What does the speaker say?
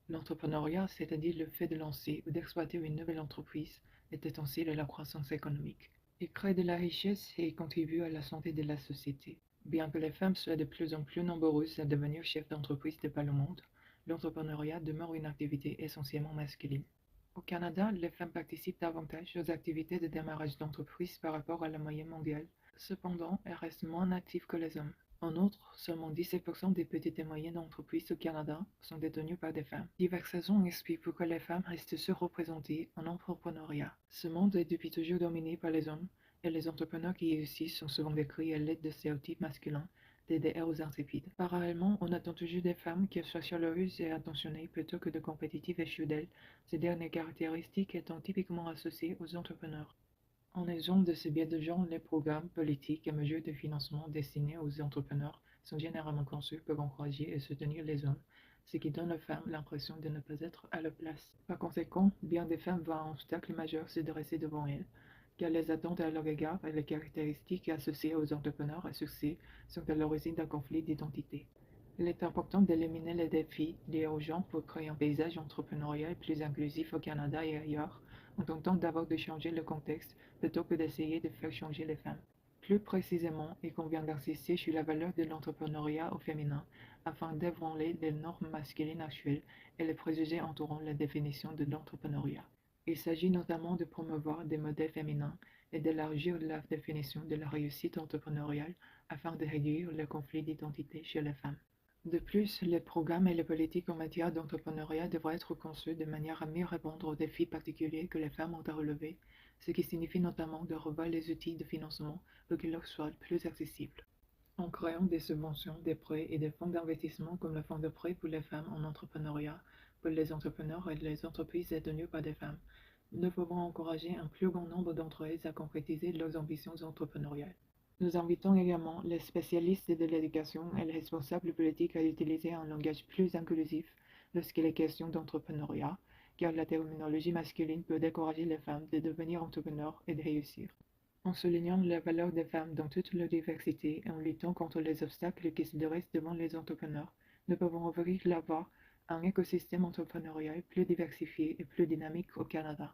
L'entrepreneuriat, c'est-à-dire le fait de lancer ou d'exploiter une nouvelle entreprise, est essentiel à la croissance économique. Il crée de la richesse et contribue à la santé de la société. Bien que les femmes soient de plus en plus nombreuses à devenir chefs d'entreprise de par le monde, l'entrepreneuriat demeure une activité essentiellement masculine. Au Canada, les femmes participent davantage aux activités de démarrage d'entreprise par rapport à la moyenne mondiale. Cependant, elles restent moins actives que les hommes. En outre, seulement 17% des petites et moyennes entreprises au Canada sont détenues par des femmes. Diverses raisons expliquent pourquoi les femmes restent surreprésentées en entrepreneuriat. Ce monde est depuis toujours dominé par les hommes, et les entrepreneurs qui réussissent sont souvent décrits à l'aide de stéréotypes masculins, des héros intrépides. Parallèlement, on attend toujours des femmes qu'elles soient chaleureuses et attentionnées plutôt que de compétitives et fidèles, ces dernières caractéristiques étant typiquement associées aux entrepreneurs. En raison de ce biais de genre, les programmes politiques et mesures de financement destinés aux entrepreneurs sont généralement conçus pour encourager et soutenir les hommes, ce qui donne aux femmes l'impression de ne pas être à leur place. Par conséquent, bien des femmes voient un obstacle majeur se dresser devant elles, car les attentes à leur égard et les caractéristiques associées aux entrepreneurs à succès sont à l'origine d'un conflit d'identité. Il est important d'éliminer les défis liés aux genres pour créer un paysage entrepreneurial plus inclusif au Canada et ailleurs, en tentant d'abord de changer le contexte plutôt que d'essayer de faire changer les femmes. Plus précisément, il convient d'insister sur la valeur de l'entrepreneuriat au féminin afin d'ébranler les normes masculines actuelles et les préjugés entourant la définition de l'entrepreneuriat. Il s'agit notamment de promouvoir des modèles féminins et d'élargir la définition de la réussite entrepreneuriale afin de réduire le conflit d'identité chez les femmes. De plus, les programmes et les politiques en matière d'entrepreneuriat devraient être conçus de manière à mieux répondre aux défis particuliers que les femmes ont à relever, ce qui signifie notamment de revoir les outils de financement pour qu'ils leur soient plus accessibles. En créant des subventions, des prêts et des fonds d'investissement comme le fonds de prêt pour les femmes en entrepreneuriat, pour les entrepreneurs et les entreprises détenues par des femmes, nous pouvons encourager un plus grand nombre d'entre elles à concrétiser leurs ambitions entrepreneuriales. Nous invitons également les spécialistes de l'éducation et les responsables politiques à utiliser un langage plus inclusif lorsqu'il est question d'entrepreneuriat, car la terminologie masculine peut décourager les femmes de devenir entrepreneurs et de réussir. En soulignant la valeur des femmes dans toute leur diversité et en luttant contre les obstacles qui se dressent devant les entrepreneurs, nous pouvons ouvrir la voie à un écosystème entrepreneurial plus diversifié et plus dynamique au Canada.